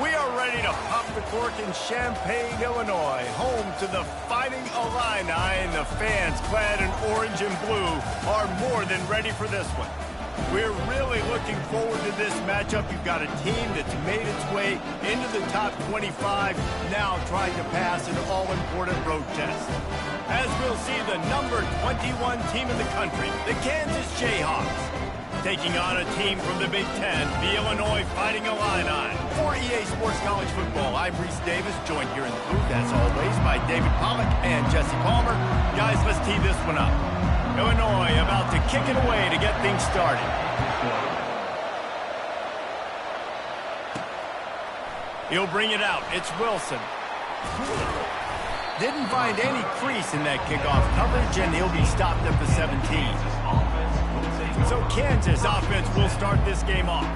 We are ready to pop the cork in Champaign, Illinois, home to the Fighting Illini, and the fans clad in orange and blue are more than ready for this one. We're really looking forward to this matchup. You've got a team that's made its way into the top 25, now trying to pass an all-important road test. As we'll see the number 21 team in the country, the Kansas Jayhawks, taking on a team from the Big Ten, the Illinois Fighting Illini. For EA Sports College Football, I'm Reese Davis, joined here in the booth, as always, by David Pollack and Jesse Palmer. Guys, let's tee this one up. Illinois about to kick it away to get things started. He'll bring it out. It's Wilson. Didn't find any crease in that kickoff coverage, and he'll be stopped at the 17. So Kansas offense will start this game off.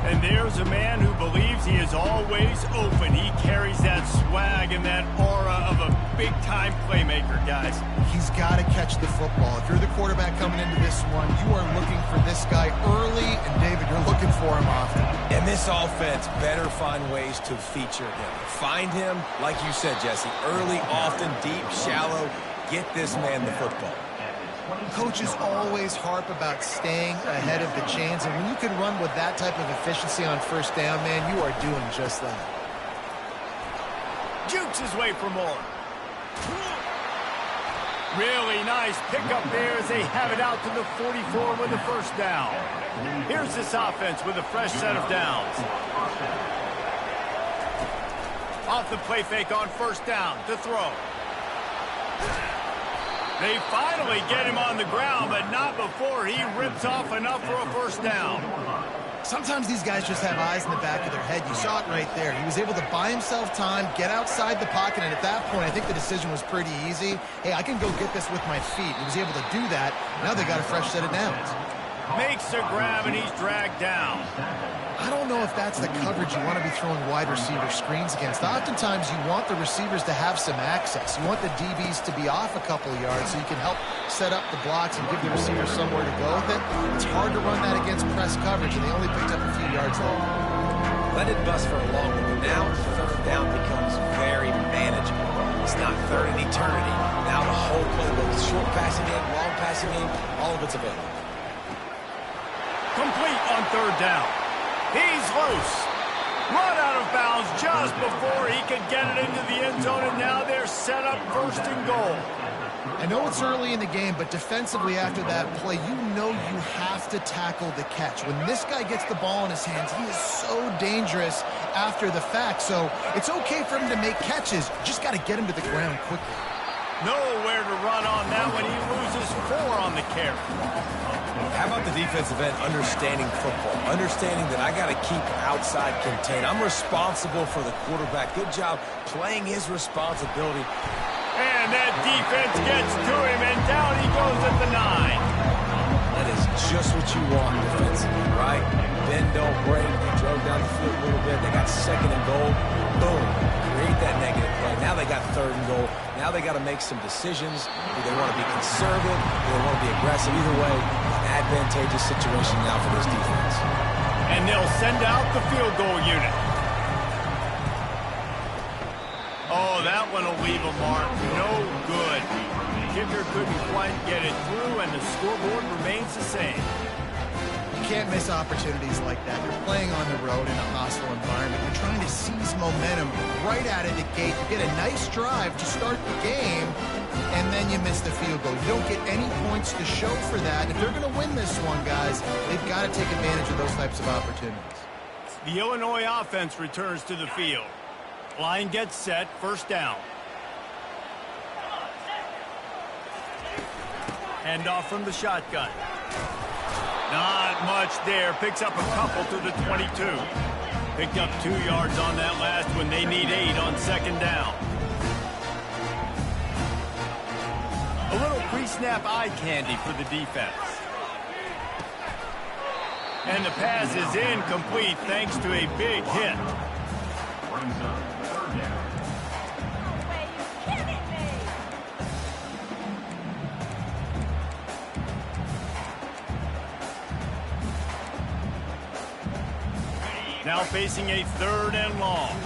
And there's a man who believes he is always open. He carries that swag and that aura of a big-time playmaker, guys. He's got to catch the football. If you're the quarterback coming into this one, you are looking for this guy early, and David, you're looking for him often. And this offense better find ways to feature him. Find him, like you said, Jesse, early, often, deep, shallow. Get this man the football. Coaches always harp about staying ahead of the chains, and when you can run with that type of efficiency on first down, man, you are doing just that. Jukes his way for more. Really nice pickup there as they have it out to the 44 with the first down. Here's this offense with a fresh set of downs. Off the play fake on first down to throw. They finally get him on the ground, but not before he rips off enough for a first down. Sometimes these guys just have eyes in the back of their head. You saw it right there. He was able to buy himself time, get outside the pocket, and at that point, I think the decision was pretty easy. Hey, I can go get this with my feet. He was able to do that. Now they got a fresh set of downs. Makes a grab, and he's dragged down. I don't know if that's the coverage you want to be throwing wide receiver screens against. Oftentimes, you want the receivers to have some access. You want the DBs to be off a couple of yards so you can help set up the blocks and give the receiver somewhere to go with it. It's hard to run that against press coverage, and they only picked up a few yards there. Let it bust for a long one. Now, third down becomes very manageable. It's not third in eternity. Now the whole playbook, short passing game, long passing game, all of it's available. Complete on third down. He's loose. Run out of bounds just before he could get it into the end zone, and now they're set up first and goal. I know it's early in the game, but defensively after that play, you know you have to tackle the catch. When this guy gets the ball in his hands, he is so dangerous after the fact. So it's okay for him to make catches. Just got to get him to the ground quickly. Nowhere to run on that when he loses 4 on the carry. How about the defensive end understanding football? Understanding that I got to keep outside contained. I'm responsible for the quarterback. Good job playing his responsibility. And that defense gets to him, and down he goes at the 9. That is just what you want defensively, right? Bend, don't break. They drove down the field a little bit. They got second and goal. Boom. Create that negative play. Now they got third and goal. Now they got to make some decisions. Do they want to be conservative? Do they want to be aggressive? Either way, an advantageous situation now for this defense. And they'll send out the field goal unit. Oh, that one will leave a mark. No good. Kicker couldn't quite get it through, and the scoreboard remains the same. You can't miss opportunities like that. You're playing on the road in a hostile environment. You're trying to seize momentum right out of the gate. You get a nice drive to start the game, and then you miss the field goal. You don't get any points to show for that. If they're going to win this one, guys, they've got to take advantage of those types of opportunities. The Illinois offense returns to the field. Line gets set, first down. Handoff from the shotgun. Not much there. Picks up a couple to the 22. Picked up 2 yards on that last one. They need 8 on second down. A little pre-snap eye candy for the defense. And the pass is incomplete thanks to a big hit. Now facing a 3rd and long.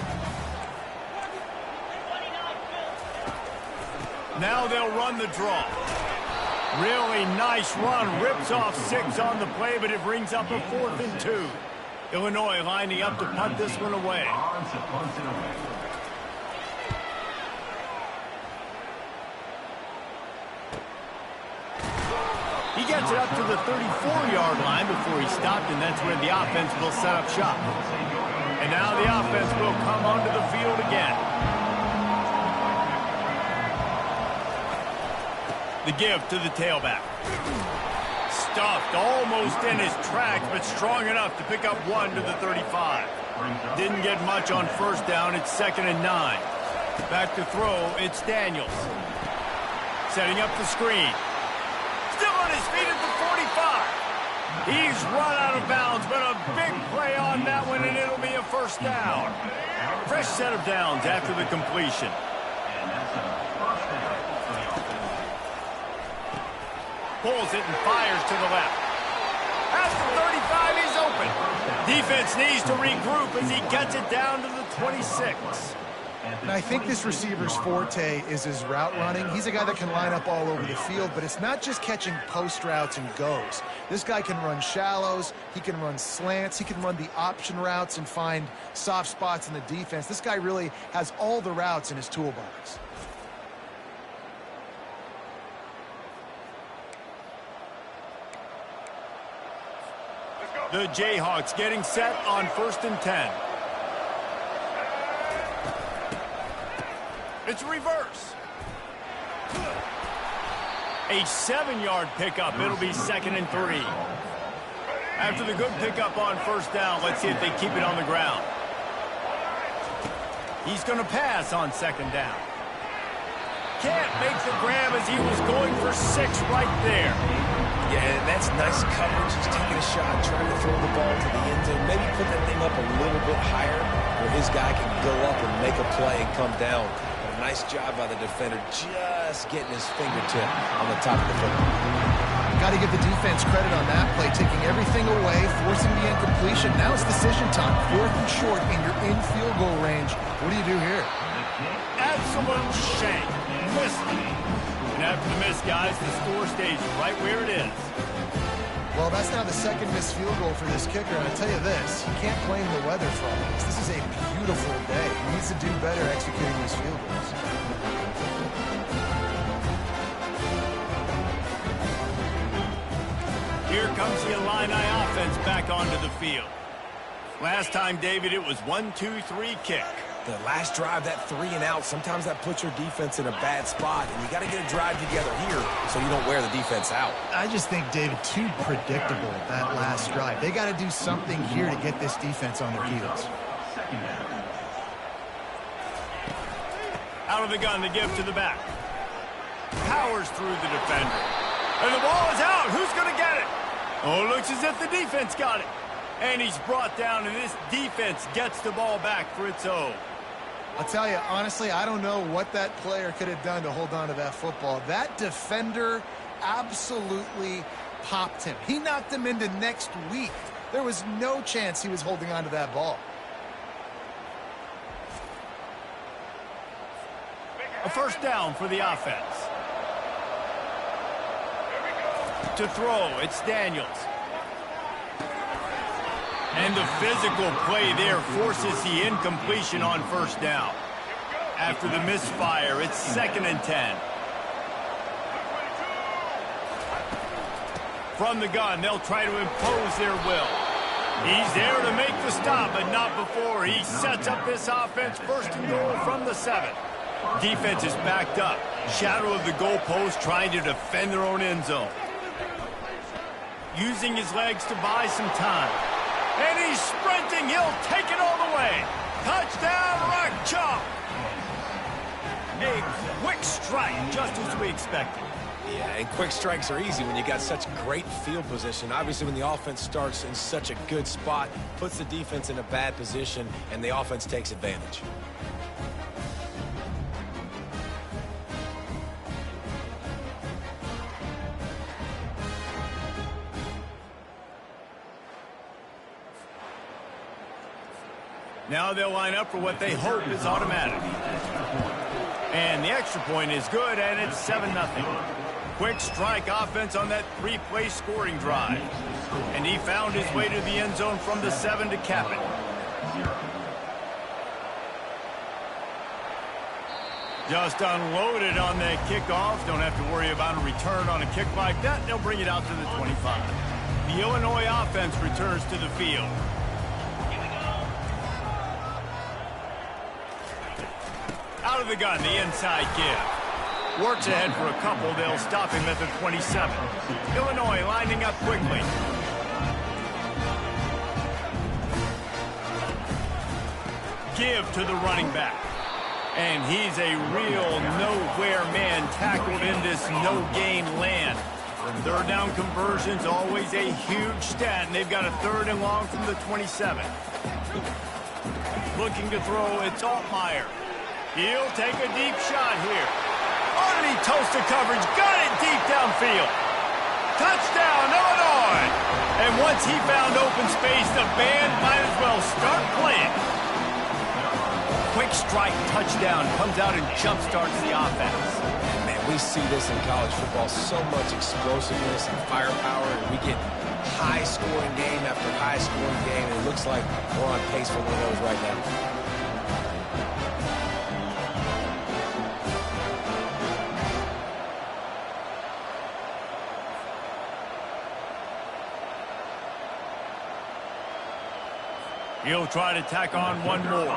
Now they'll run the draw. Really nice run. Rips off 6 on the play, but it brings up a 4th and 2. Illinois lining up to punt this one away. He gets it up to the 34-yard line before he stopped, and that's where the offense will set up shop. And now the offense will come onto the field again. The give to the tailback. Stuffed almost in his tracks, but strong enough to pick up 1 to the 35. Didn't get much on 1st down. It's 2nd and 9. Back to throw. It's Daniels. Setting up the screen. Still on his feet at the 45. He's run out of bounds, but a big play on that one, and it'll be a 1st down. Fresh set of downs after the completion. Pulls it and fires to the left. At the 35, he's open. Defense needs to regroup as he gets it down to the 26. And I think this receiver's forte is his route running. He's a guy that can line up all over the field, but it's not just catching post routes and goes. This guy can run shallows, he can run slants, he can run the option routes and find soft spots in the defense. This guy really has all the routes in his toolbox. The Jayhawks getting set on 1st and 10. It's reverse. A 7-yard pickup. It'll be 2nd and 3. After the good pickup on 1st down, let's see if they keep it on the ground. He's going to pass on 2nd down. Can't make the grab as he was going for 6 right there. Yeah, that's nice coverage. He's taking a shot, trying to throw the ball to the end zone. Maybe put that thing up a little bit higher where his guy can go up and make a play and come down. But a nice job by the defender just getting his fingertip on the top of the football. Got to give the defense credit on that play, taking everything away, forcing the incompletion. Now it's decision time. 4th and short, and you're in field goal range. What do you do here? Absolute shank. Missed it. And after the miss, guys, the score stays right where it is. Well, that's now the 2nd missed field goal for this kicker, and I tell you this, you can't blame the weather for all this. This is a beautiful day. He needs to do better executing these field goals. Here comes the Illini offense back onto the field. Last time, David, it was 1-2-3 kick. The last drive, that 3 and out, sometimes that puts your defense in a bad spot, and you got to get a drive together here so you don't wear the defense out. I just think, David, too predictable, that last drive. They got to do something here to get this defense on their heels. Out of the gun, the give to the back. Powers through the defender. And the ball is out. Who's going to get it? Oh, it looks as if the defense got it. And he's brought down, and this defense gets the ball back for its own. I'll tell you, honestly, I don't know what that player could have done to hold on to that football. That defender absolutely popped him. He knocked him into next week. There was no chance he was holding on to that ball. A 1st down for the offense. To throw, it's Daniels. And the physical play there forces the incompletion on 1st down. After the misfire, it's 2nd and 10. From the gun, they'll try to impose their will. He's there to make the stop, but not before. He sets up this offense 1st and goal from the 7. Defense is backed up. Shadow of the goalpost trying to defend their own end zone. Using his legs to buy some time. And he's sprinting. He'll take it all the way. Touchdown, Rock Chalk. A quick strike, just as we expected. Yeah, and quick strikes are easy when you got such great field position. Obviously, when the offense starts in such a good spot, puts the defense in a bad position, and the offense takes advantage. Now they'll line up for what they hope is automatic. And the extra point is good, and it's 7-0. Quick strike offense on that three-play scoring drive. And he found his way to the end zone from the 7 to cap it. Just unloaded on that kickoff. Don't have to worry about a return on a kick like that. They'll bring it out to the 25. The Illinois offense returns to the field. Out of the gun, the inside give. Works ahead for a couple. They'll stop him at the 27. Illinois lining up quickly. Give to the running back. And he's a real nowhere man tackled in this no-gain land. Third down conversion's always a huge stat, and they've got a 3rd and long from the 27. Looking to throw, it's Altmaier. He'll take a deep shot here. Underneath toasted coverage, got it deep downfield. Touchdown, Illinois! And once he found open space, the band might as well start playing. Quick strike touchdown comes out and jump-starts the offense. Man, we see this in college football, so much explosiveness and firepower, and we get high-scoring game after high-scoring game, and it looks like we're on pace for one of those right now. He'll try to tack on one more.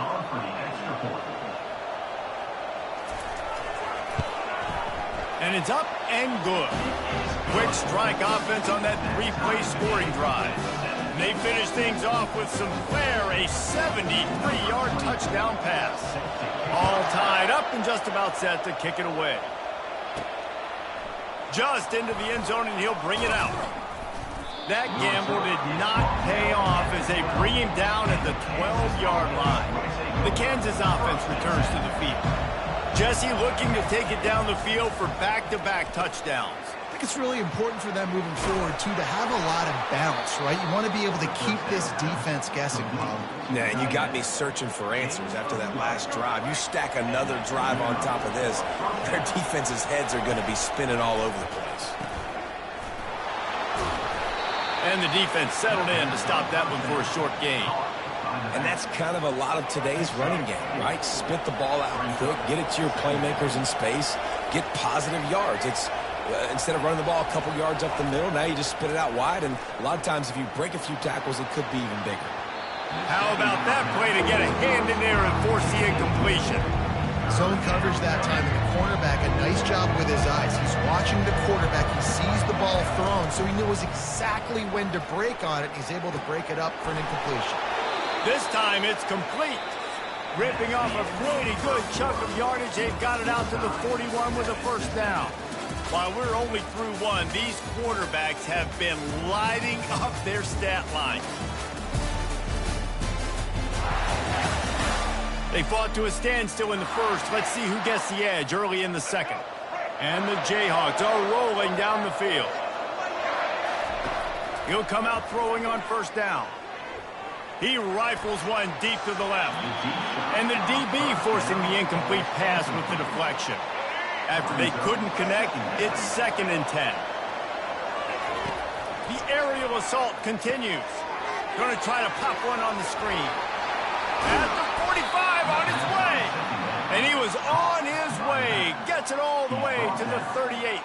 And it's up and good. Quick strike offense on that three-play scoring drive. And they finish things off with some flair, a 73-yard touchdown pass. All tied up and just about set to kick it away. Just into the end zone, and he'll bring it out. That gamble did not pay off as they bring him down at the 12-yard line. The Kansas offense returns to the field. Jesse looking to take it down the field for back-to-back touchdowns. I think it's really important for them moving forward, too, to have a lot of balance, right? You want to be able to keep this defense guessing, Bob. Yeah, and you got me searching for answers after that last drive. You stack another drive on top of this, their defense's heads are going to be spinning all over the place. And the defense settled in to stop that one for a short gain. And that's kind of a lot of today's running game, right? Spit the ball out quick, get it to your playmakers in space, get positive yards. It's instead of running the ball a couple yards up the middle, now you just spit it out wide, and a lot of times if you break a few tackles, it could be even bigger. How about that play to get a hand in there and force the incompletion? Zone coverage that time, and the cornerback, a nice job with his eyes. He's watching the quarterback. He sees the ball thrown, so he knows exactly when to break on it. He's able to break it up for an incompletion. This time it's complete. Ripping off a pretty good chunk of yardage. They've got it out to the 41 with a first down. While we're only through one, these quarterbacks have been lighting up their stat line. They fought to a standstill in the first. Let's see who gets the edge early in the second. And the Jayhawks are rolling down the field. He'll come out throwing on first down. He rifles one deep to the left. And the DB forcing the incomplete pass with the deflection. After they couldn't connect, it's 2nd and 10. The aerial assault continues. Going to try to pop one on the screen. At the 45, on his way. And he was on his way. Gets it all the way to the 38.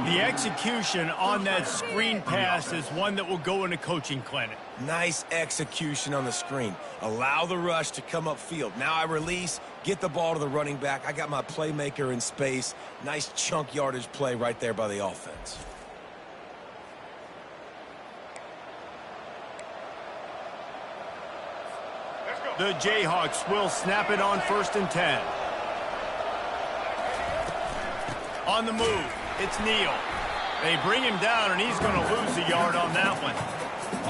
The execution on that screen pass is one that will go in a coaching clinic. Nice execution on the screen. Allow the rush to come upfield. Now I release, get the ball to the running back. I got my playmaker in space. Nice chunk yardage play right there by the offense. The Jayhawks will snap it on 1st and 10. On the move, it's Neal. They bring him down, and he's going to lose a yard on that one.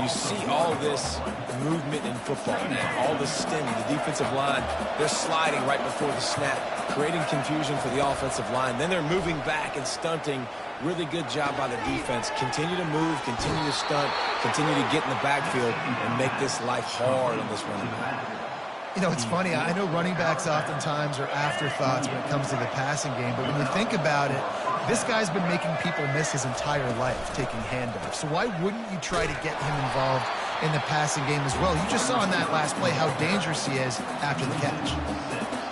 You see all this movement in football now, all the stemming, the defensive line, they're sliding right before the snap, creating confusion for the offensive line. Then they're moving back and stunting. Really good job by the defense. Continue to move, continue to stunt, continue to get in the backfield and make this life hard on this running back. You know, it's funny. I know running backs oftentimes are afterthoughts when it comes to the passing game, but when you think about it, this guy's been making people miss his entire life taking handoffs. So why wouldn't you try to get him involved in the passing game as well? You just saw in that last play how dangerous he is after the catch.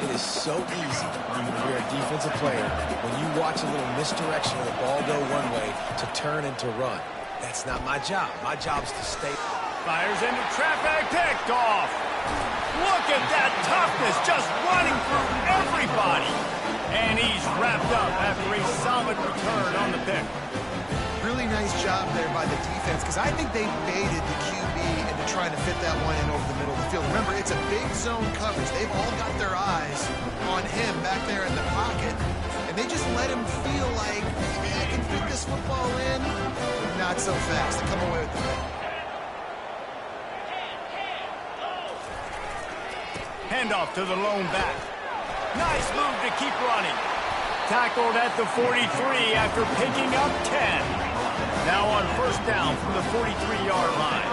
It is so easy when you're a defensive player, when you watch a little misdirection of the ball go one way, to turn and to run. That's not my job. My job is to stay. Fires into traffic, picked off. Look at that toughness, just running through everybody. And he's wrapped up after a solid return on the pick. Really nice job there by the defense, because I think they baited the QB into trying to fit that one in over the middle of the field. Remember, it's a big zone coverage. They've all got their eyes on him back there in the pocket, and they just let him feel like, maybe I can fit this football in. Not so fast. They come away with the pick. Handoff to the lone back. Nice move to keep running. Tackled at the 43 after picking up 10. Now on first down from the 43-yard line.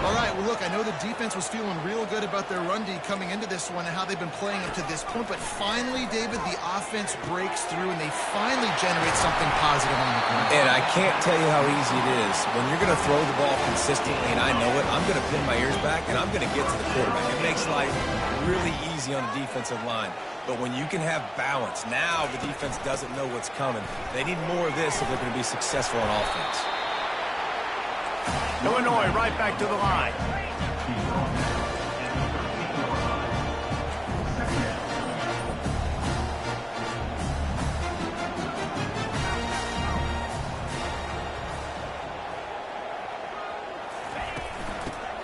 All right, well, look, I know the defense was feeling real good about their run D coming into this one and how they've been playing up to this point, but finally, David, the offense breaks through and they finally generate something positive on the ground. And I can't tell you how easy it is. When you're going to throw the ball consistently, and I know it, I'm going to pin my ears back and I'm going to get to the quarterback. It makes life really easy on the defensive line. But when you can have balance, now the defense doesn't know what's coming. They need more of this if they're going to be successful on offense. Illinois right back to the line.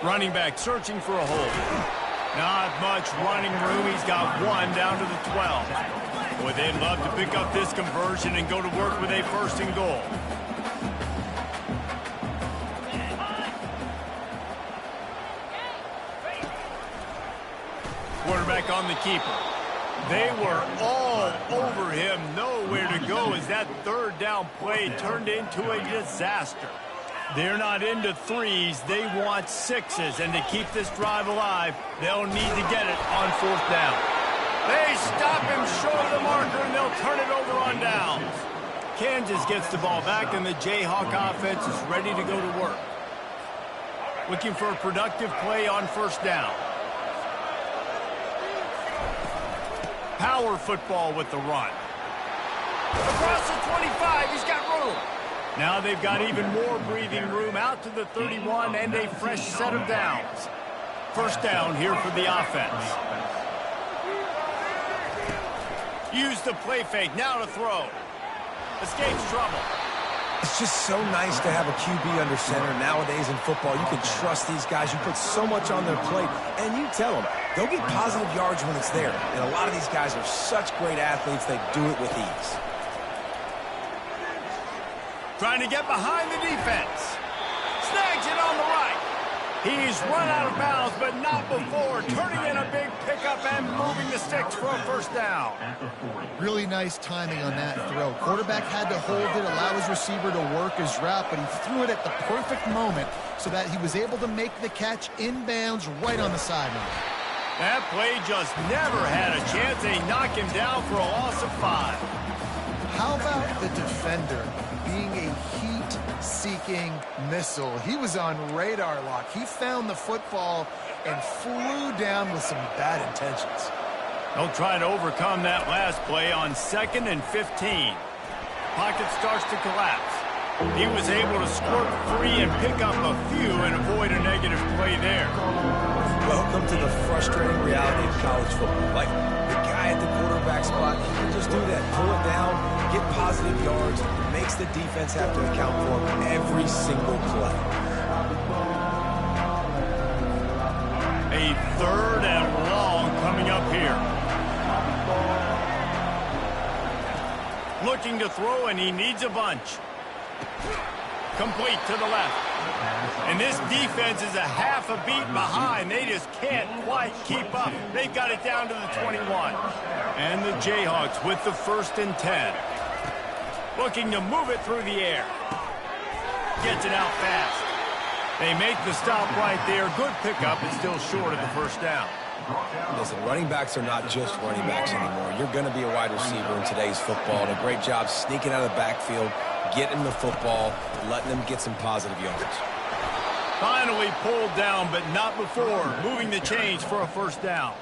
Running back searching for a hole. Not much running room. He's got one down to the 12. Boy, they'd love to pick up this conversion and go to work with a first and goal. Quarterback on the keeper. They were all over him. Nowhere to go as that third down play turned into a disaster. They're not into threes. They want sixes. And to keep this drive alive, they'll need to get it on fourth down. They stop him short of the marker, and they'll turn it over on downs. Kansas gets the ball back, and the Jayhawk offense is ready to go to work. Looking for a productive play on first down. Power football with the run. Across the 25, he's got room. Now they've got even more breathing room out to the 31 and a fresh set of downs. First down here for the offense. Use the play fake, now to throw. Escapes trouble. It's just so nice to have a QB under center nowadays in football. You can trust these guys. You put so much on their plate, and you tell them, go get positive yards when it's there. And a lot of these guys are such great athletes, they do it with ease. Trying to get behind the defense. Snags it on the right. He's run out of bounds, but not before. Turning in a big pickup and moving the sticks for a first down. Really nice timing on that throw. Quarterback had to hold it, allow his receiver to work his route, but he threw it at the perfect moment so that he was able to make the catch inbounds right on the sideline. That play just never had a chance. They knock him down for a loss of 5. How about the defender being a heat-seeking missile? He was on radar lock. He found the football and flew down with some bad intentions. They'll try to overcome that last play on 2nd and 15. Pocket starts to collapse. He was able to squirt free and pick up a few and avoid a negative play there. Welcome to the frustrating reality of college football. Like, the guy at the quarterback spot, he can just do that. Pull it down, get positive yards, makes the defense have to account for him every single play. A 3rd and long coming up here. Looking to throw, and he needs a bunch. Complete to the left. And this defense is a half a beat behind. They just can't quite keep up. They've got it down to the 21. And the Jayhawks with the 1st and 10. Looking to move it through the air. Gets it out fast. They make the stop right there. Good pickup, and still short of the first down. Listen, running backs are not just running backs anymore. You're going to be a wide receiver in today's football. And a great job sneaking out of the backfield, getting the football, letting them get some positive yards. Finally pulled down, but not before. Moving the chains for a first down.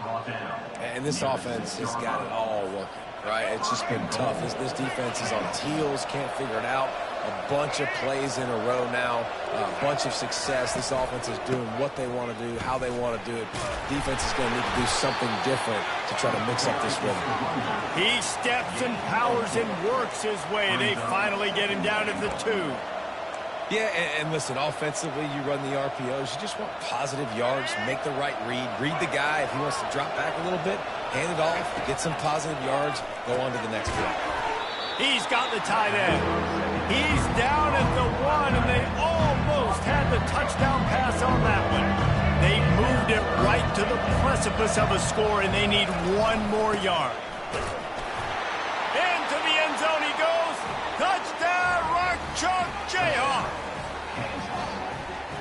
And this offense has got it all working, right? It's just been tough. This defense is on its heels, can't figure it out. A bunch of plays in a row now, a bunch of success. This offense is doing what they want to do, how they want to do it. Defense is going to need to do something different to try to mix up this rhythm. He steps and powers and works his way. They finally get him down to the 2. Yeah, and listen, offensively, you run the RPOs. You just want positive yards, make the right read the guy. If he wants to drop back a little bit, hand it off, get some positive yards, go on to the next play. He's got the tight end. He's down at the 1, and they almost had the touchdown pass on that one. They moved it right to the precipice of a score, and they need 1 more yard. Into the end zone he goes. Touchdown, Rock Chalk Jayhawk.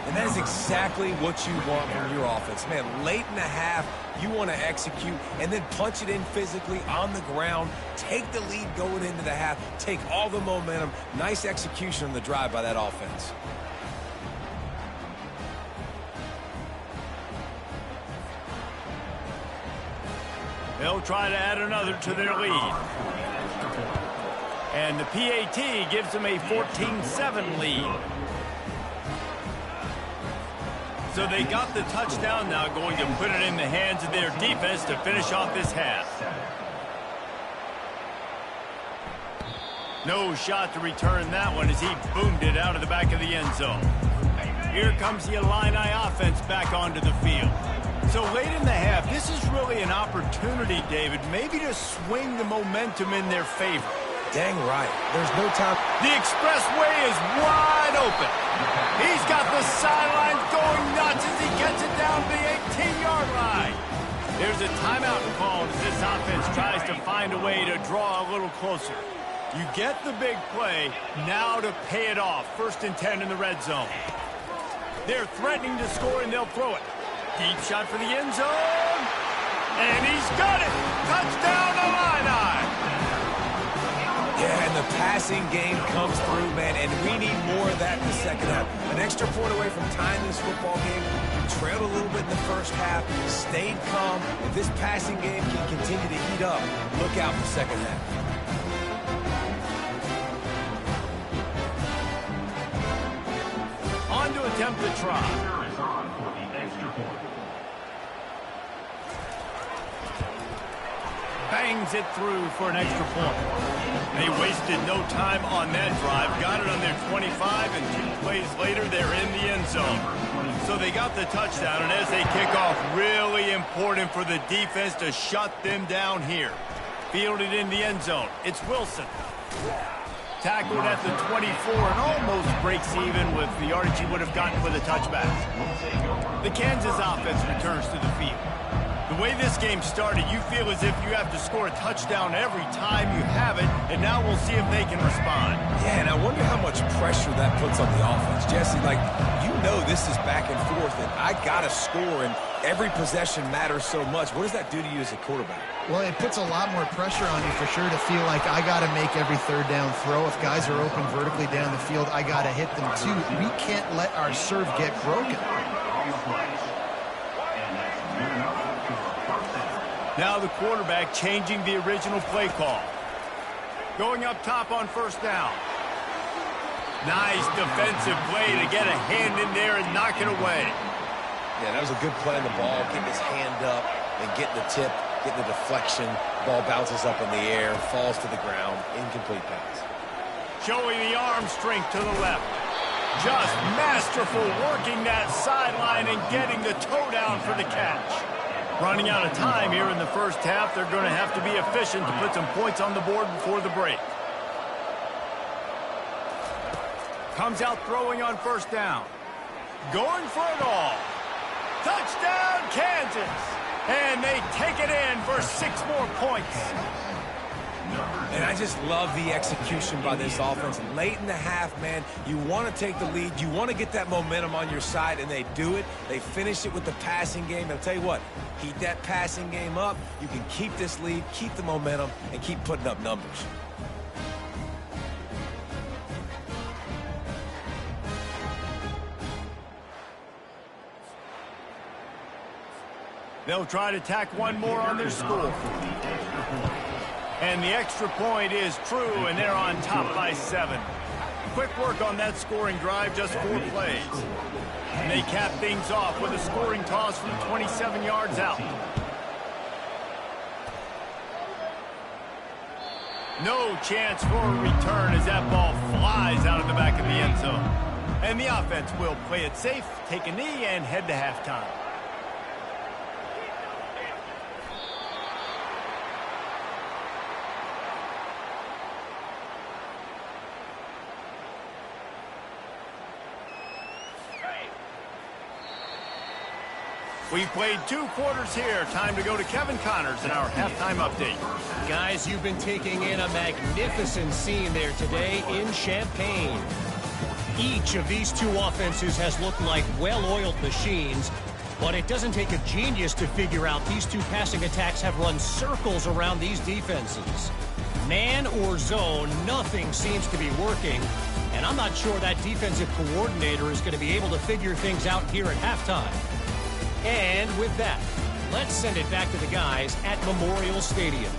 And that is exactly what you want from your offense. Man, late in the half, you want to execute and then punch it in physically on the ground, take the lead going into the half, take all the momentum. Nice execution on the drive by that offense. They'll try to add another to their lead. And the PAT gives them a 14-7 lead. So they got the touchdown now, going to put it in the hands of their defense to finish off this half. No shot to return that one as he boomed it out of the back of the end zone. Here comes the Illini offense back onto the field. So late in the half, this is really an opportunity, David, maybe to swing the momentum in their favor. Dang right. There's no time. The expressway is wide open. He's got the sidelines going nuts as he gets it down to the 18-yard line. There's a timeout called as this offense tries to find a way to draw a little closer. You get the big play, now to pay it off. 1st and 10 in the red zone. They're threatening to score, and they'll throw it. Deep shot for the end zone. And he's got it. Touchdown, Illini. Yeah, and the passing game comes through, man, and we need more of that in the second half. An extra point away from tying this football game. We trailed a little bit in the first half, stayed calm. If this passing game can continue to heat up, look out for the second half. On to attempt the try. Bangs it through for an extra point. They wasted no time on that drive. Got it on their 25, and 2 plays later, they're in the end zone. So they got the touchdown, and as they kick off, really important for the defense to shut them down here. Fielded in the end zone. It's Wilson. Tackled at the 24 and almost breaks even with the yardage he would have gotten with a touchback. The Kansas offense returns to the field. The way this game started, you feel as if you have to score a touchdown every time you have it, and now we'll see if they can respond. Yeah, and I wonder how much pressure that puts on the offense. Jesse, like, you know this is back and forth, and I got to score, and every possession matters so much. What does that do to you as a quarterback? Well, it puts a lot more pressure on you for sure to feel like I got to make every 3rd down throw. If guys are open vertically down the field, I got to hit them too. We can't let our serve get broken. Now the quarterback changing the original play call. Going up top on 1st down. Nice defensive play to get a hand in there and knock it away. Yeah, that was a good play on the ball, getting his hand up and getting the tip, getting the deflection. Ball bounces up in the air, falls to the ground, incomplete pass. Showing the arm strength to the left. Just masterful working that sideline and getting the toe down for the catch. Running out of time here in the first half. They're going to have to be efficient to put some points on the board before the break. Comes out throwing on 1st down. Going for it all. Touchdown, Kansas. And they take it in for 6 more points. And I just love the execution by this offense. Late in the half, man, you want to take the lead. You want to get that momentum on your side, and they do it. They finish it with the passing game. And I'll tell you what, heat that passing game up. You can keep this lead, keep the momentum, and keep putting up numbers. They'll try to tack one more on their score. And the extra point is true, and they're on top by 7. Quick work on that scoring drive, just 4 plays. And they cap things off with a scoring toss from 27 yards out. No chance for a return as that ball flies out of the back of the end zone. And the offense will play it safe, take a knee, and head to halftime. We played 2 quarters here. Time to go to Kevin Connors in our halftime update. Guys, you've been taking in a magnificent scene there today in Champaign. Each of these 2 offenses has looked like well-oiled machines, but it doesn't take a genius to figure out these 2 passing attacks have run circles around these defenses. Man or zone, nothing seems to be working, and I'm not sure that defensive coordinator is going to be able to figure things out here at halftime. And with that, let's send it back to the guys at Memorial Stadium.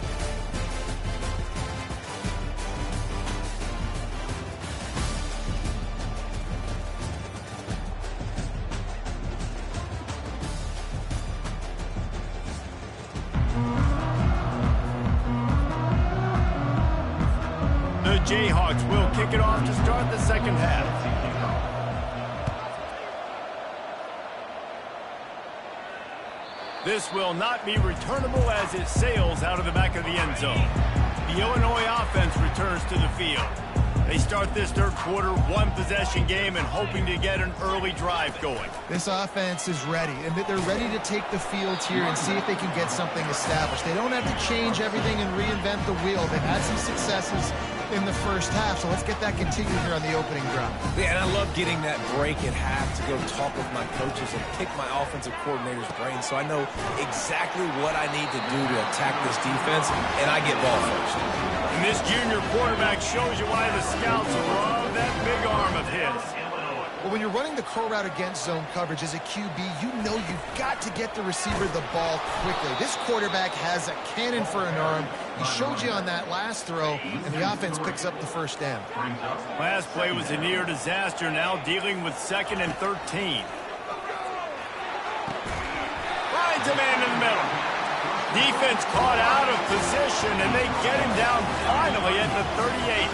The Jayhawks will kick it off to start the second half. This will not be returnable as it sails out of the back of the end zone. The Illinois offense returns to the field. They start this third quarter, 1-possession game, and hoping to get an early drive going. This offense is ready, and they're ready to take the field here and see if they can get something established. They don't have to change everything and reinvent the wheel. They've had some successes in the first half, so let's get that continued here on the opening drive. Yeah, and I love getting that break at half to go talk with my coaches and pick my offensive coordinator's brain so I know exactly what I need to do to attack this defense, and I get ball first. And this junior quarterback shows you why the scouts love that big arm of his. Well, when you're running the curl route against zone coverage as a QB, you know you've got to get the receiver the ball quickly. This quarterback has a cannon for an arm. He showed you on that last throw, and the offense picks up the first down. Last play was a near disaster, now dealing with 2nd and 13. Finds a man in the middle. Defense caught out of position, and they get him down finally at the 38.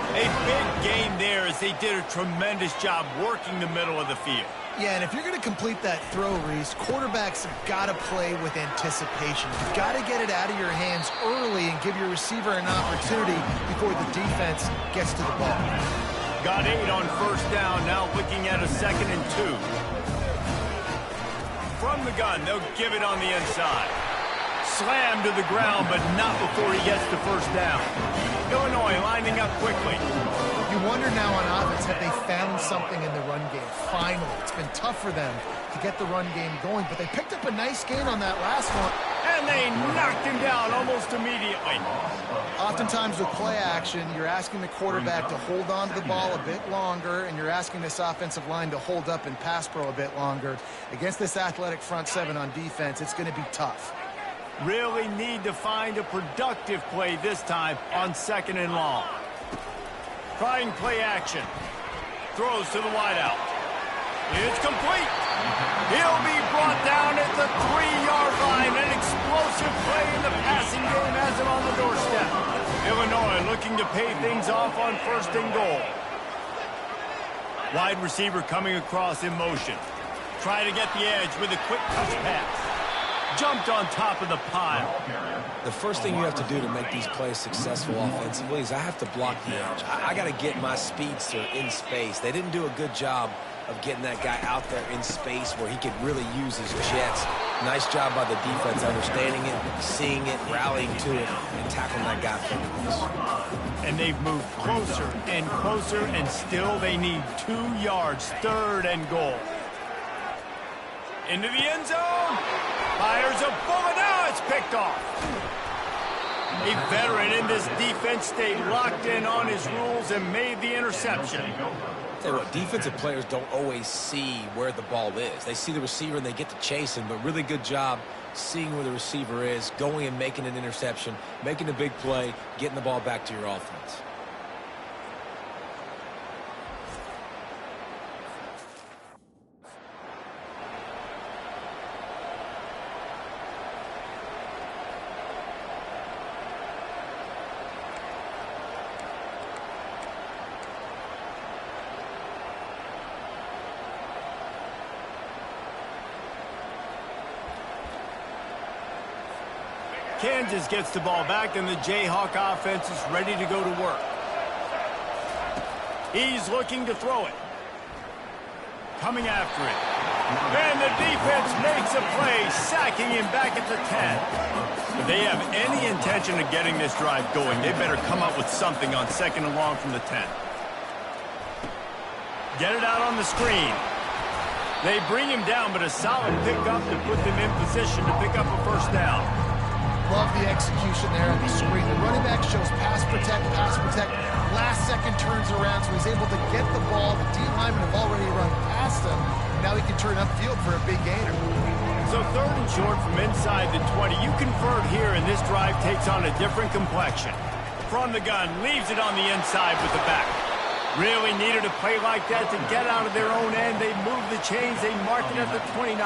A big gain there as they did a tremendous job working the middle of the field. Yeah, and if you're going to complete that throw, Reese, quarterbacks have got to play with anticipation. You've got to get it out of your hands early and give your receiver an opportunity before the defense gets to the ball. Got 8 on first down, now looking at a 2nd and 2. From the gun, they'll give it on the inside. Slammed to the ground, but not before he gets the first down. Illinois lining up quickly. You wonder now on offense, have they found something in the run game? Finally, it's been tough for them to get the run game going, but they picked up a nice gain on that last one. And they knocked him down almost immediately. Oftentimes with play action, you're asking the quarterback to hold on to the ball a bit longer, and you're asking this offensive line to hold up in pass pro a bit longer. Against this athletic front 7 on defense, it's going to be tough. Really need to find a productive play this time on 2nd and long. Trying play action. Throws to the wideout. It's complete. He'll be brought down at the 3-yard line. An explosive play in the passing game has him on the doorstep. Illinois looking to pay things off on 1st and goal. Wide receiver coming across in motion. Try to get the edge with a quick touch pass. Jumped on top of the pile. The first thing you have to do to make these plays successful offensively is I have to block the edge. I got to get my speedster in space. They didn't do a good job of getting that guy out there in space where he could really use his jets Nice job by the defense, understanding it, seeing it, rallying to it, and tackling that guy for the And they've moved closer and closer, and still they need 2 yards, 3rd and goal. Into the end zone. Fires a bullet. Now it's picked off. A veteran in this defense stayed locked in on his rules and made the interception. Tell you what, defensive players don't always see where the ball is. They see the receiver and they get to chase him, but really good job seeing where the receiver is, going and making an interception, making a big play, getting the ball back to your offense. Kansas gets the ball back, and the Jayhawk offense is ready to go to work. He's looking to throw it. Coming after it. And the defense makes a play, sacking him back at the 10. If they have any intention of getting this drive going, they better come up with something on 2nd and long from the 10. Get it out on the screen. They bring him down, but a solid pickup to put them in position to pick up a 1st down. Love the execution there on the screen. The running back shows pass protect, pass protect. Last second turns around, so he's able to get the ball. The D linemen have already run past him. Now he can turn upfield for a big gainer. So 3rd and short from inside the 20. You convert here, and this drive takes on a different complexion. From the gun, leaves it on the inside with the back. Really needed a play like that to get out of their own end. They move the chains. They mark it at the 29.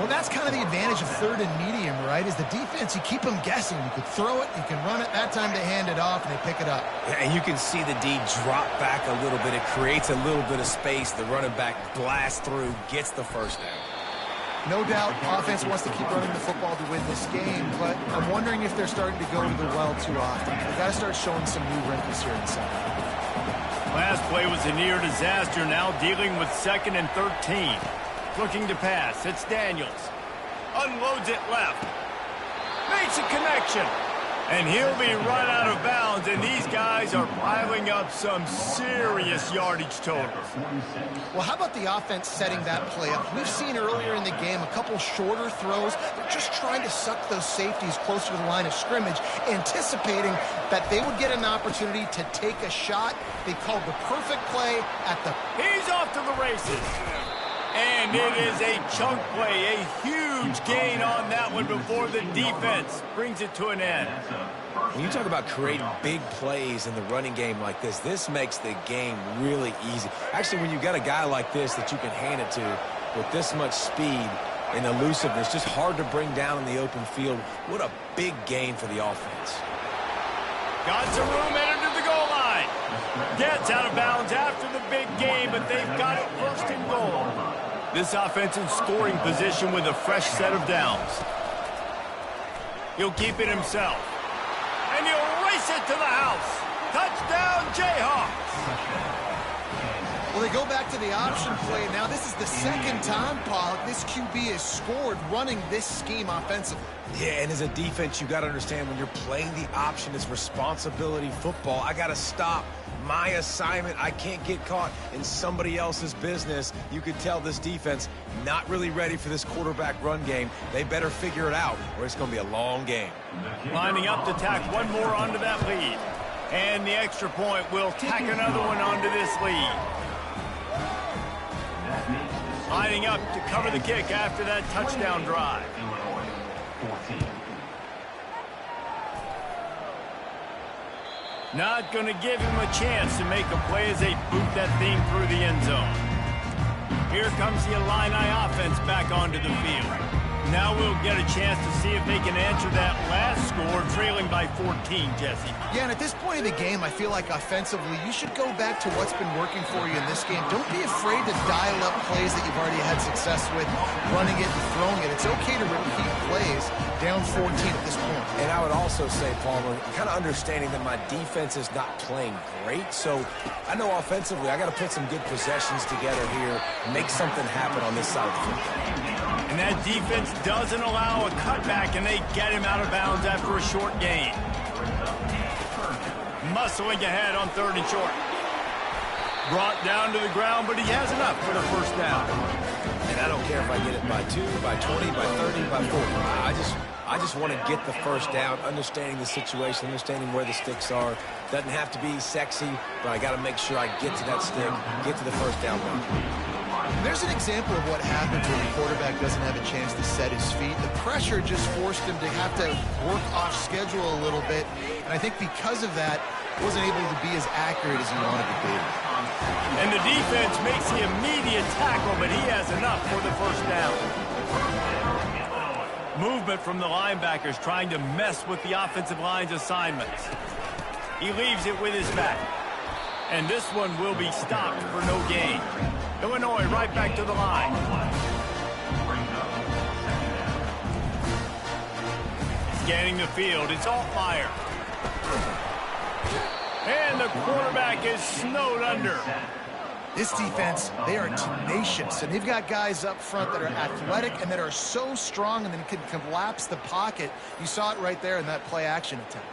Well, that's kind of the advantage of 3rd and medium, right? Is the defense, you keep them guessing. You could throw it, you can run it. That time they hand it off and they pick it up. Yeah, and you can see the D drop back a little bit. It creates a little bit of space. The running back blasts through, gets the 1st down. No doubt, offense wants to keep running the football to win this game, but I'm wondering if they're starting to go to the well too often. They've got to start showing some new wrinkles here in the second. Last play was a near disaster, now dealing with 2nd and 13. Looking to pass. It's Daniels. Unloads it left. Makes a connection. And he'll be run out of bounds, and these guys are piling up some serious yardage totals. Well, how about the offense setting that play up? We've seen earlier in the game a couple shorter throws. They're just trying to suck those safeties closer to the line of scrimmage, anticipating that they would get an opportunity to take a shot. They called the perfect play at the... He's off to the races. And it is a chunk play, a huge gain on that one before the defense brings it to an end. When you talk about creating big plays in the running game like this makes the game really easy. Actually, when you've got a guy like this that you can hand it to with this much speed and elusiveness, just hard to bring down in the open field, what a big gain for the offense. Got some room, entered to the goal line. Gets out of bounds after the big game, but they've got it 1st and goal. This offense in scoring position with a fresh set of downs. He'll keep it himself. And he'll race it to the house. Touchdown, Jayhawks. Well, they go back to the option play. Now, this is the 2nd time, Pollock, this QB has scored running this scheme offensively. Yeah, and as a defense, you got to understand when you're playing the option, it's responsibility football. I got to stop my assignment. I can't get caught in somebody else's business. You could tell this defense not really ready for this quarterback run game. They better figure it out, or it's going to be a long game. Lining up to tack one more onto that lead. And the extra point will tack another one onto this lead. Lining up to cover the kick after that touchdown drive. Not going to give him a chance to make a play as they boot that thing through the end zone. Here comes the Illini offense back onto the field. Now we'll get a chance to see if they can answer that last score, trailing by 14, Jesse. Yeah, and at this point in the game, I feel like offensively, you should go back to what's been working for you in this game. Don't be afraid to dial up plays that you've already had success with, running it and throwing it. It's okay to repeat plays down 14 at this point. And I would also say, Palmer, kind of understanding that my defense is not playing great, so I know offensively I got to put some good possessions together here, make something happen on this side of the football. And that defense doesn't allow a cutback, and they get him out of bounds after a short gain. Muscling ahead on 3rd and short. Brought down to the ground, but he has enough for the first down. And I don't care if I get it by 2, by 20, by 30, by 40. I just want to get the first down, understanding the situation, understanding where the sticks are. Doesn't have to be sexy, but I got to make sure I get to that stick, get to the first down run. There's an example of what happens when the quarterback doesn't have a chance to set his feet. The pressure just forced him to have to work off schedule a little bit, and I think because of that, wasn't able to be as accurate as he wanted to be. And the defense makes the immediate tackle, but he has enough for the first down. Movement from the linebackers trying to mess with the offensive line's assignments. He leaves it with his back. And this one will be stopped for no gain. Illinois right back to the line. Scanning the field, it's Altmaier. And the quarterback is snowed under. This defense, they are tenacious, and they've got guys up front that are athletic and that are so strong and then can collapse the pocket. You saw it right there in that play-action attempt.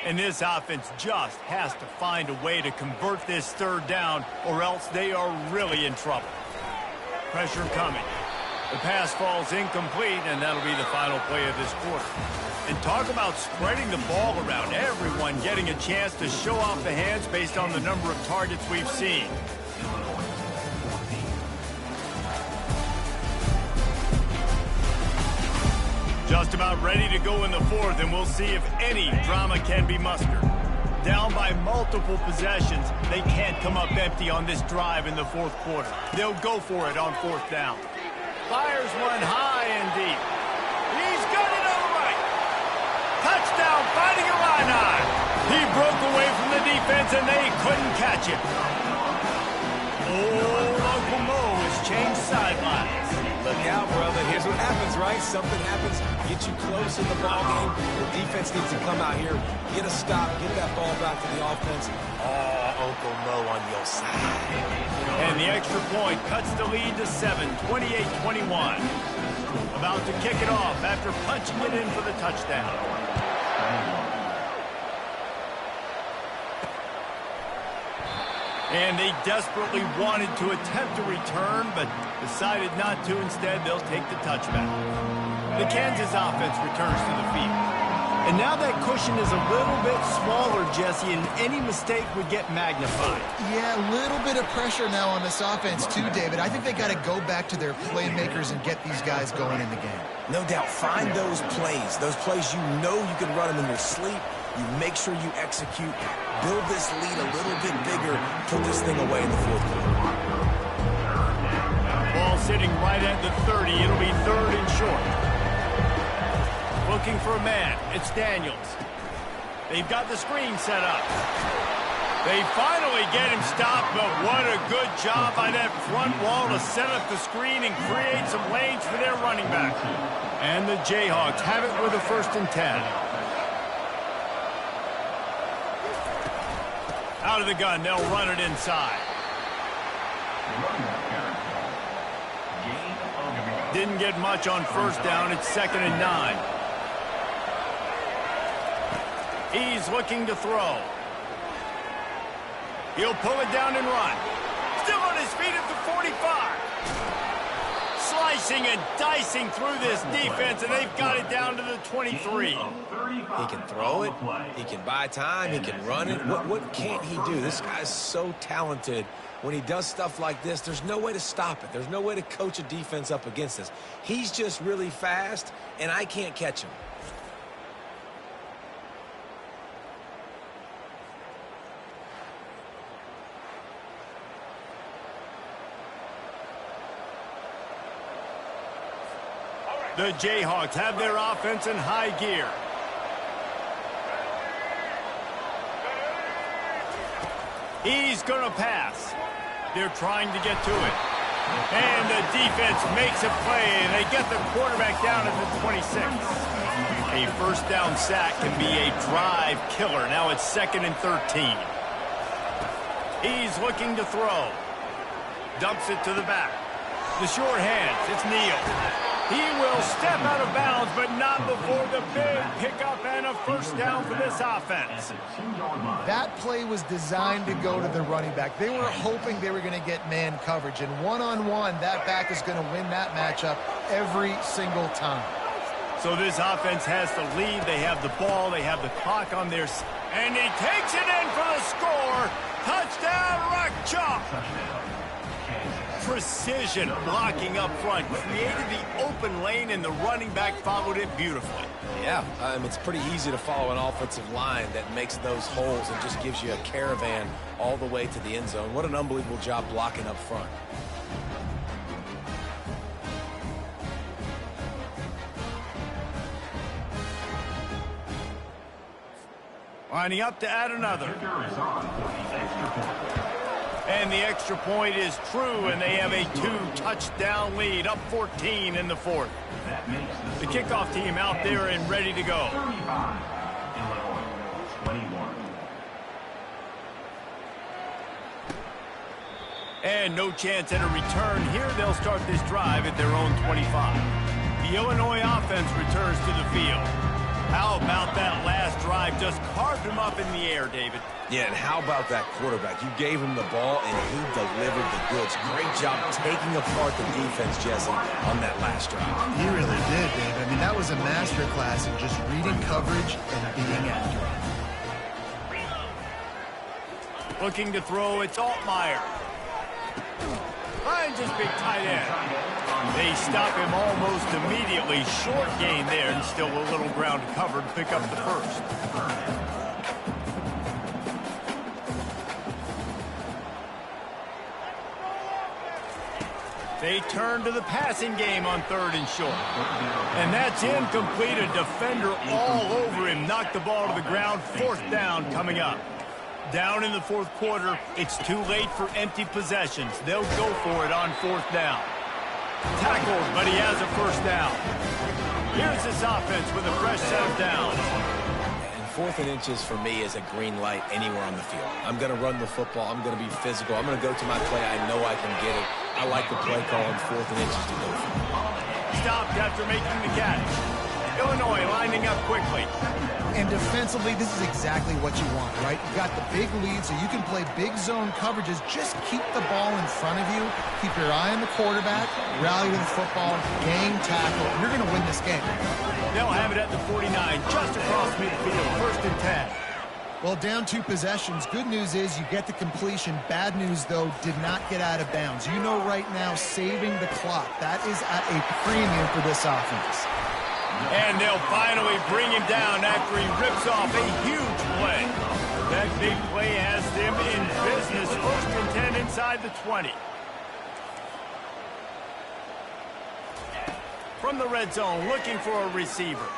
And this offense just has to find a way to convert this 3rd down, or else they are really in trouble. Pressure coming. The pass falls incomplete, and that'll be the final play of this quarter. And talk about spreading the ball around. Everyone getting a chance to show off the hands based on the number of targets we've seen. Just about ready to go in the 4th, and we'll see if any drama can be mustered. Down by multiple possessions, they can't come up empty on this drive in the 4th quarter. They'll go for it on 4th down. Fires one high and deep. He's got it all right. Touchdown, Fighting Illini. He broke away from the defense, and they couldn't catch him. Old Uncle Mo has changed sidelines. Look out, brother. Here's what happens, right? Something happens, get you close in the ball game. The defense needs to come out here, get a stop, get that ball back to the offense. Oh, Uncle Mo on your side. And the extra point cuts the lead to 7, 28-21. About to kick it off after punching it in for the touchdown. And they desperately wanted to attempt a return, but decided not to. Instead, they'll take the touchback. The Kansas offense returns to the field. And now that cushion is a little bit smaller, Jesse, and any mistake would get magnified. Yeah, a little bit of pressure now on this offense too, David. I think they got to go back to their playmakers and get these guys going in the game. No doubt. Find those plays you know you can run them in your sleep. You make sure you execute. Build this lead a little bit bigger. Put this thing away in the 4th quarter. Ball sitting right at the 30. It'll be 3rd and short. Looking for a man. It's Daniels. They've got the screen set up. They finally get him stopped, but what a good job by that front wall to set up the screen and create some lanes for their running back. And the Jayhawks have it with a 1st and 10. Out of the gun, they'll run it inside. Didn't get much on 1st down. It's 2nd and 9. He's looking to throw. He'll pull it down and run. Still on his feet at the 45. Slicing and dicing through this defense, and they've got it down to the 23. He can throw it. He can buy time. He can run it. What can't he do? This guy's so talented. When he does stuff like this, there's no way to stop it. There's no way to coach a defense up against this. He's just really fast, and I can't catch him. The Jayhawks have their offense in high gear. He's going to pass. They're trying to get to it. And the defense makes a play, and they get the quarterback down at the 26. A 1st down sack can be a drive killer. Now it's 2nd and 13. He's looking to throw. Dumps it to the back. The short hands. It's Neal. He will step out of bounds, but not before the big pickup and a first down for this offense. That play was designed to go to the running back. They were hoping they were going to get man coverage, and one-on-one, that back is going to win that matchup every single time. So this offense has the lead. They have the ball. They have the clock on their side. And he takes it in for the score. Touchdown, Rock Chalk. Precision blocking up front. Created the open lane, and the running back followed it beautifully. Yeah, it's pretty easy to follow an offensive line that makes those holes and just gives you a caravan all the way to the end zone. What an unbelievable job blocking up front. Lining up to add another. And the extra point is true, and they have a 2-touchdown lead, up 14 in the fourth. The kickoff team out there and ready to go. And no chance at a return. Here they'll start this drive at their own 25. The Illinois offense returns to the field. How about that last drive? Just carved him up in the air, David. Yeah, and how about that quarterback? You gave him the ball, and he delivered the goods. Great job taking apart the defense, Jesse, on that last drive. He really did, Dave. I mean, that was a masterclass in just reading coverage and being accurate. Looking to throw, it's Altmaier. Finds his big tight end. They stop him almost immediately. Short gain there, and still a little ground to cover to pick up the first. They turn to the passing game on 3rd and short. And that's incomplete. A defender all over him. Knocked the ball to the ground. 4th down coming up. Down in the 4th quarter. It's too late for empty possessions. They'll go for it on 4th down. Tackled, but he has a first down. Here's this offense with a fresh set of downs. And 4th and inches for me is a green light anywhere on the field. I'm going to run the football. I'm going to be physical. I'm going to go to my play. I know I can get it. I like the play call on 4th and inches to go for it. Stopped after making the catch. Illinois lining up quickly. And defensively, this is exactly what you want, right? You got the big lead, so you can play big zone coverages. Just keep the ball in front of you. Keep your eye on the quarterback. Rally to the football. Gang tackle. You're going to win this game. They'll have it at the 49, just across midfield. 1st and 10. Well, down 2 possessions. Good news is you get the completion. Bad news, though, did not get out of bounds. You know right now, saving the clock. That is at a premium for this offense. And they'll finally bring him down after he rips off a huge play. That big play has them in business. 1st and 10 inside the 20. From the red zone, looking for a receiver.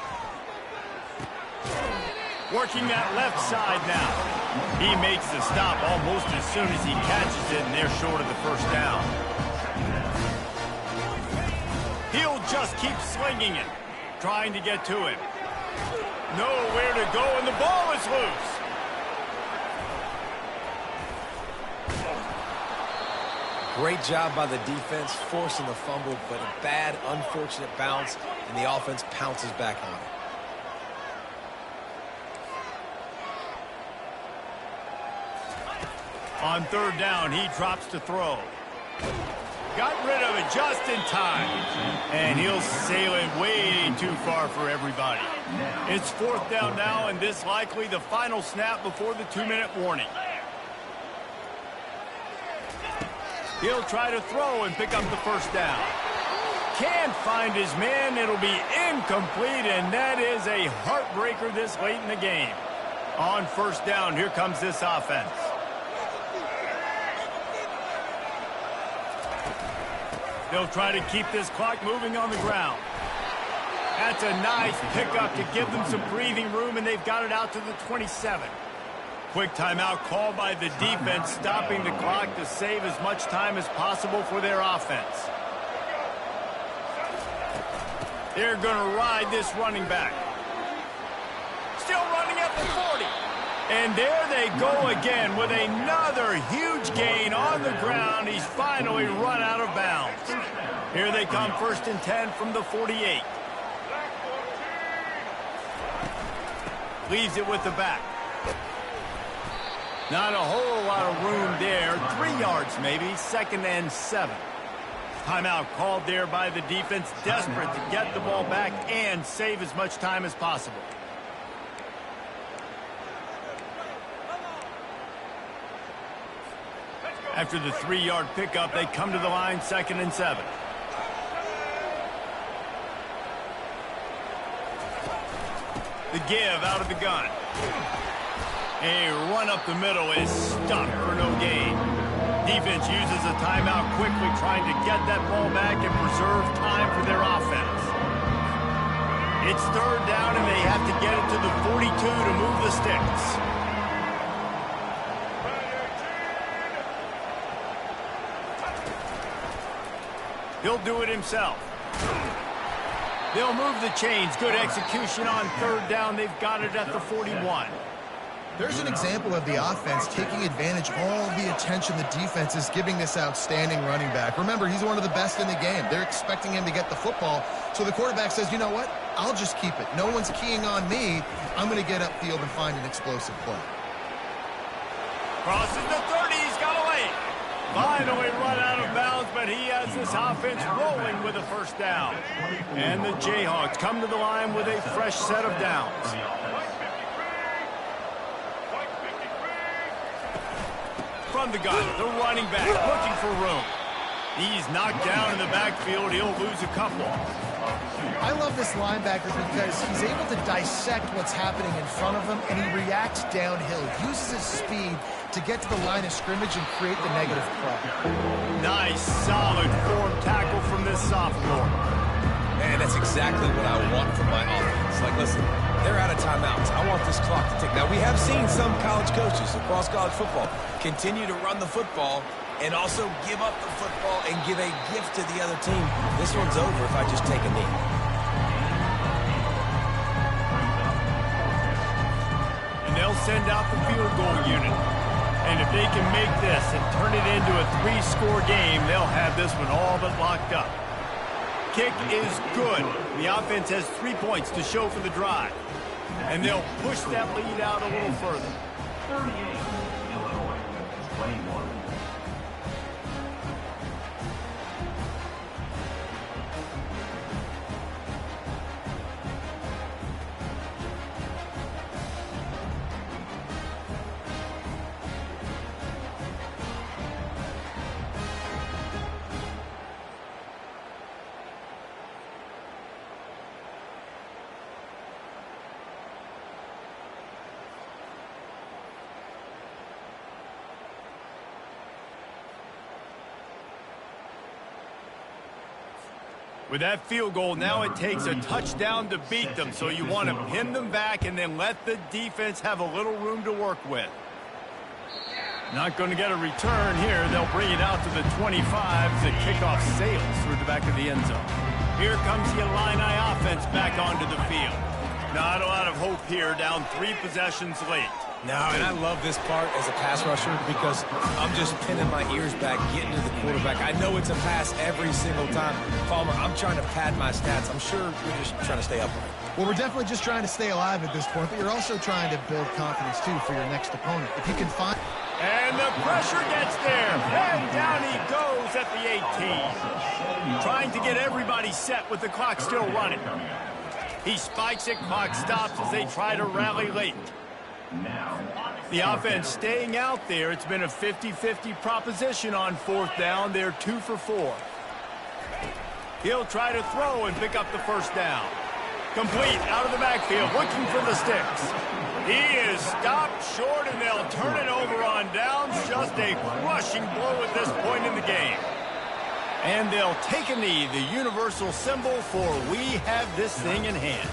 Working that left side now. He makes the stop almost as soon as he catches it, and they're short of the first down. He'll just keep slinging it. Trying to get to him. Nowhere to go, and the ball is loose. Great job by the defense, forcing the fumble, but a bad, unfortunate bounce, and the offense pounces back on it. On 3rd down, he drops to throw. Got rid of it just in time. And he'll sail it way too far for everybody. It's 4th down now, and this likely the final snap before the 2-minute warning. He'll try to throw and pick up the first down. Can't find his man. It'll be incomplete, and that is a heartbreaker this late in the game. On 1st down, here comes this offense. They'll try to keep this clock moving on the ground. That's a nice pickup to give them some breathing room, and they've got it out to the 27. Quick timeout called by the defense, stopping the clock to save as much time as possible for their offense. They're going to ride this running back. Still running at the 40. And there they go again with another huge gain on the ground. He's finally run out of bounds. Here they come, 1st and 10 from the 48. Leaves it with the back. Not a whole lot of room there. 3 yards maybe, 2nd and 7. Timeout called there by the defense, desperate to get the ball back and save as much time as possible. After the 3-yard pickup, they come to the line, 2nd and 7. The give out of the gun. A run up the middle is stopped for no gain. Defense uses a timeout quickly, trying to get that ball back and preserve time for their offense. It's 3rd down, and they have to get it to the 42 to move the sticks. He'll do it himself. They'll move the chains. Good execution on 3rd down. They've got it at the 41. There's an example of the offense taking advantage of all the attention the defense is giving this outstanding running back. Remember, he's one of the best in the game. They're expecting him to get the football. So the quarterback says, you know what? I'll just keep it. No one's keying on me. I'm going to get upfield and find an explosive play. Crosses the 30. He's got away. Finally run out of bounds, but he has this offense rolling with a 1st down. And the Jayhawks come to the line with a fresh set of downs. From the gun, the running back looking for room. He's knocked down in the backfield. He'll lose a couple. I love this linebacker because he's able to dissect what's happening in front of him, and he reacts downhill, uses his speed to get to the line of scrimmage and create the negative play. Nice, solid form tackle from this sophomore. Man, that's exactly what I want from my offense. Like, listen, they're out of timeouts. I want this clock to tick. Now, we have seen some college coaches across college football continue to run the football and also give up the football and give a gift to the other team. This one's over if I just take a knee. And they'll send out the field goal unit. And if they can make this and turn it into a 3-score game, they'll have this one all but locked up. Kick is good. The offense has 3 points to show for the drive. And they'll push that lead out a little further. 38, Illinois, 21. With that field goal, now it takes a touchdown to beat them, so you want to pin them back and then let the defense have a little room to work with. Not going to get a return here. They'll bring it out to the 25 as the kickoff sails through the back of the end zone. Here comes the Illini offense back onto the field. Not a lot of hope here, down 3 possessions late. No, and I love this part as a pass rusher because I'm just pinning my ears back, getting to the quarterback. I know it's a pass every single time. Palmer, I'm trying to pad my stats. I'm sure you're just trying to stay upright. Well, we're definitely just trying to stay alive at this point, but you're also trying to build confidence, too, for your next opponent. If you can find... And the pressure gets there. And down he goes at the 18. Trying to get everybody set with the clock still running. He spikes it, clock stops as they try to rally late. The offense staying out there. It's been a 50-50 proposition on 4th down. They're 2 for 4. He'll try to throw and pick up the 1st down. Complete out of the backfield, looking for the sticks. He is stopped short, and they'll turn it over on downs. Just a crushing blow at this point in the game. And they'll take a knee, the universal symbol for we have this thing in hand.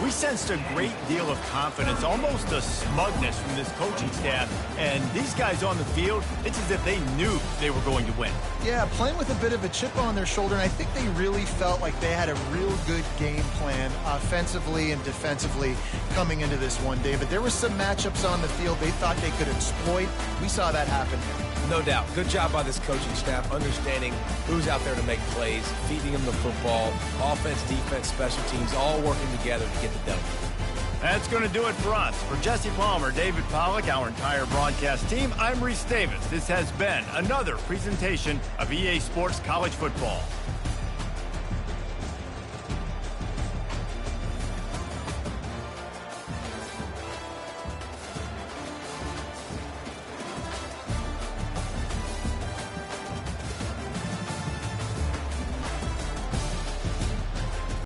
We sensed a great deal of confidence, almost a smugness from this coaching staff. And these guys on the field, it's as if they knew they were going to win. Yeah, playing with a bit of a chip on their shoulder, and I think they really felt like they had a real good game plan offensively and defensively coming into this one, David. There were some matchups on the field they thought they could exploit. We saw that happen. No doubt. Good job by this coaching staff, understanding who's out there to make plays, feeding them the football, offense, defense, special teams, all working together to get the W. That's going to do it for us. For Jesse Palmer, David Pollack, our entire broadcast team, I'm Reese Davis. This has been another presentation of EA Sports College Football.